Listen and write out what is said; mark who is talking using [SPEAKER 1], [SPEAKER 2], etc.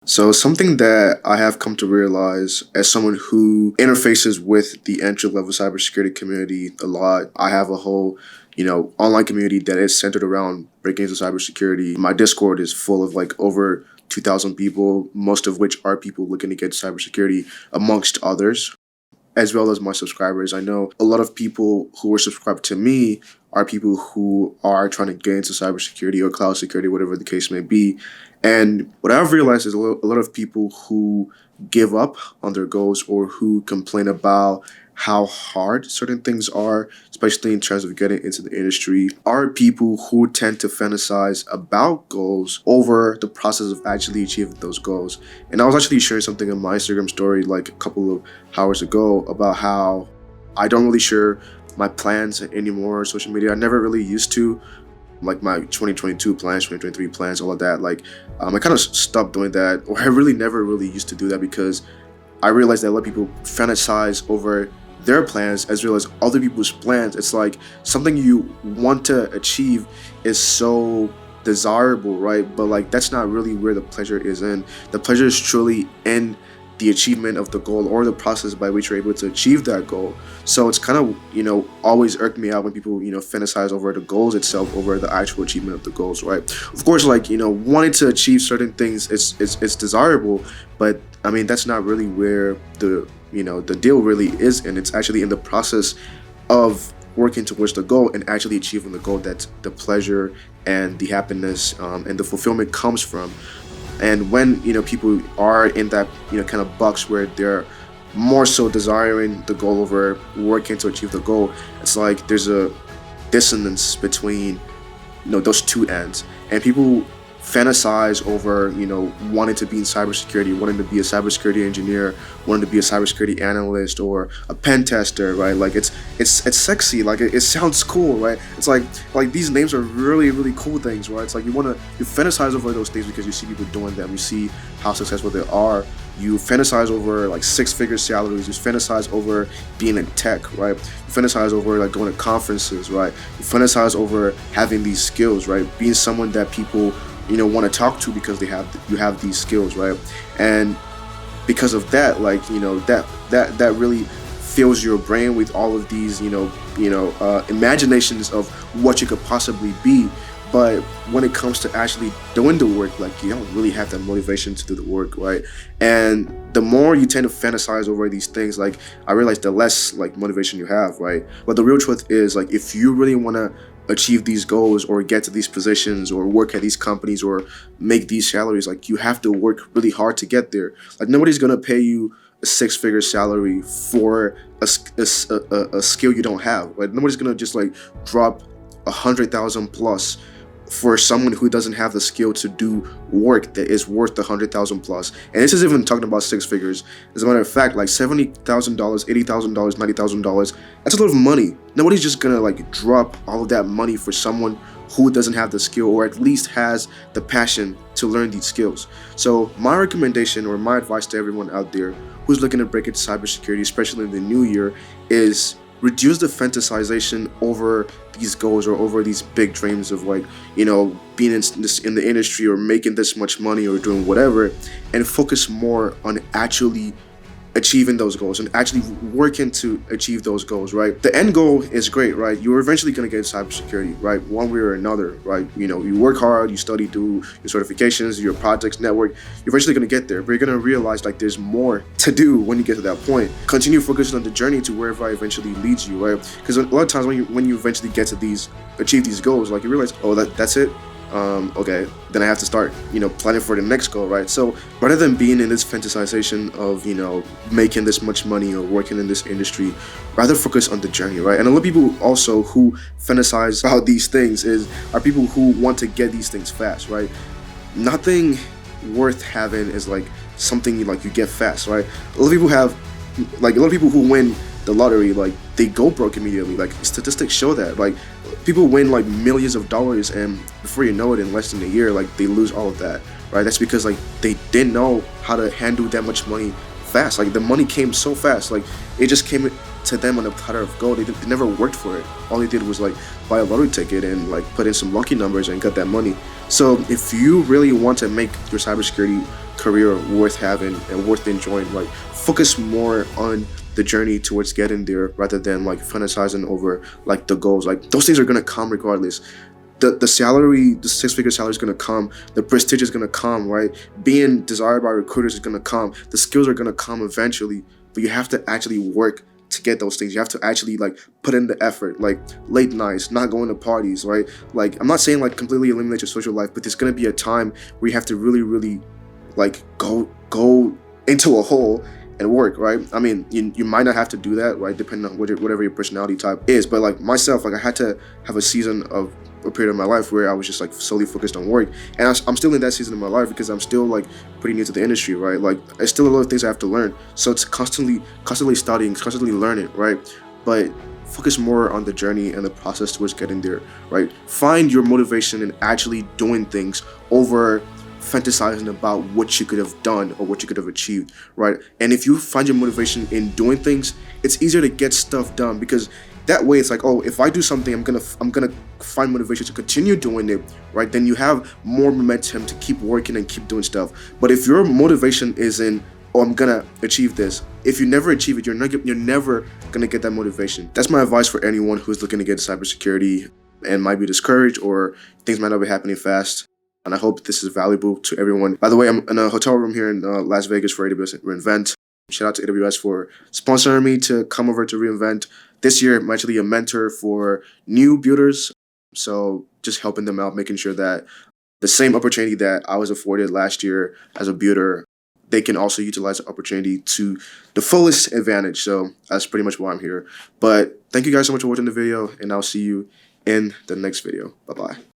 [SPEAKER 1] So something that I have come to realize as someone who interfaces with the entry-level cybersecurity community a lot, I have a whole, online community that is centered around breaking into cybersecurity. My Discord is full of like over 2,000 people, most of which are people looking to get cybersecurity amongst others, as well as my subscribers. I know a lot of people who are subscribed to me are people who are trying to get into cybersecurity or cloud security, whatever the case may be. And what I've realized is a lot of people who give up on their goals or who complain about how hard certain things are, especially in terms of getting into the industry, are people who tend to fantasize about goals over the process of actually achieving those goals. And I was actually sharing something in my Instagram story like a couple of hours ago about how I don't really share my plans anymore on social media. I never really used to, like my 2022 plans, 2023 plans, all of that. I kind of stopped doing that, or I really never really used to do that because I realized that a lot of people fantasize over their plans as well as other people's plans. It's like something you want to achieve is so desirable, right? But like that's not really where the pleasure is in. The pleasure is truly in the achievement of the goal or the process by which you're able to achieve that goal. So it's kind of, always irked me out when people, fantasize over the goals itself over the actual achievement of the goals, right? Of course, wanting to achieve certain things is desirable, but I mean, that's not really where the deal really is. And it's actually in the process of working towards the goal and actually achieving the goal that the pleasure and the happiness and the fulfillment comes from. And when people are in that kind of box where they're more so desiring the goal over working to achieve the goal, it's like there's a dissonance between those two ends, and people fantasize over wanting to be in cybersecurity, wanting to be a cybersecurity engineer, wanting to be a cybersecurity analyst or a pen tester, right? Like it's sexy, like it sounds cool, right? It's like these names are really cool things, right? It's like you fantasize over those things because you see people doing them, you see how successful they are. You fantasize over like six-figure salaries. You fantasize over being in tech, right? You fantasize over like going to conferences, right? You fantasize over having these skills, right? Being someone that people want to talk to because you have these skills, right? And because of that, that really fills your brain with all of these imaginations of what you could possibly be. But when it comes to actually doing the work, like you don't really have that motivation to do the work, right? And the more you tend to fantasize over these things, like I realize the less like motivation you have, right? But the real truth is, like, if you really want to achieve these goals or get to these positions or work at these companies or make these salaries, like you have to work really hard to get there. Like nobody's gonna pay you a six-figure salary for a skill you don't have. Like nobody's gonna just like drop 100,000 plus for someone who doesn't have the skill to do work that is worth 100,000 plus. And this is even talking about six figures. As a matter of fact, like $70,000, $80,000, $90,000, that's a lot of money. Nobody's just gonna like drop all of that money for someone who doesn't have the skill or at least has the passion to learn these skills. So my recommendation or my advice to everyone out there who's looking to break into cybersecurity, especially in the new year, is reduce the fantasization over these goals or over these big dreams of like, being in the industry or making this much money or doing whatever, and focus more on actually achieving those goals and actually working to achieve those goals, right? The end goal is great, right? You're eventually going to get cybersecurity, right? One way or another, right? You work hard, you study, do your certifications, your projects, network, you're eventually going to get there, but you're going to realize like there's more to do when you get to that point. Continue focusing on the journey to wherever it eventually leads you, right? Because a lot of times when you eventually get to achieve these goals, like you realize, oh, that's it. Okay, then I have to start, planning for the next goal, right? So rather than being in this fantasization of, making this much money or working in this industry, rather focus on the journey, right? And a lot of people also who fantasize about these things are people who want to get these things fast, right? Nothing worth having is like something like you get fast, right? A lot of people who win the lottery, like they go broke immediately. Like statistics show that, like people win like millions of dollars and before you know it, in less than a year, like they lose all of that, right? That's because like they didn't know how to handle that much money fast. Like the money came so fast, like it just came to them on a platter of gold. They never worked for it. All they did was like buy a lottery ticket and like put in some lucky numbers and got that money. So if you really want to make your cybersecurity career worth having and worth enjoying, like focus more on the journey towards getting there rather than like fantasizing over like the goals. Like those things are gonna come regardless. The salary, the six-figure salary is gonna come. The prestige is gonna come, right? Being desired by recruiters is gonna come. The skills are gonna come eventually, but you have to actually work to get those things. You have to actually like put in the effort, like late nights, not going to parties, right? Like I'm not saying like completely eliminate your social life, but there's gonna be a time where you have to really like go into a hole and work, right? I mean, you might not have to do that, right? Depending on whatever your personality type is. But like myself, like I had to have a season of a period of my life where I was just like solely focused on work, and I'm still in that season of my life because I'm still like pretty new to the industry, right? Like there's still a lot of things I have to learn, so it's constantly studying, constantly learning, right? But focus more on the journey and the process towards getting there, right? Find your motivation in actually doing things over fantasizing about what you could have done or what you could have achieved, right? And if you find your motivation in doing things, it's easier to get stuff done because that way it's like, oh, if I do something, I'm gonna find motivation to continue doing it, right? Then you have more momentum to keep working and keep doing stuff. But if your motivation is in, oh, I'm gonna achieve this, if you never achieve it, you're never gonna get that motivation. That's my advice for anyone who's looking to get into cybersecurity and might be discouraged or things might not be happening fast. And I hope this is valuable to everyone. By the way, I'm in a hotel room here in Las Vegas for AWS reInvent. Shout out to AWS for sponsoring me to come over to reInvent. This year, I'm actually a mentor for new builders. So just helping them out, making sure that the same opportunity that I was afforded last year as a builder, they can also utilize the opportunity to the fullest advantage. So that's pretty much why I'm here. But thank you guys so much for watching the video, and I'll see you in the next video. Bye-bye.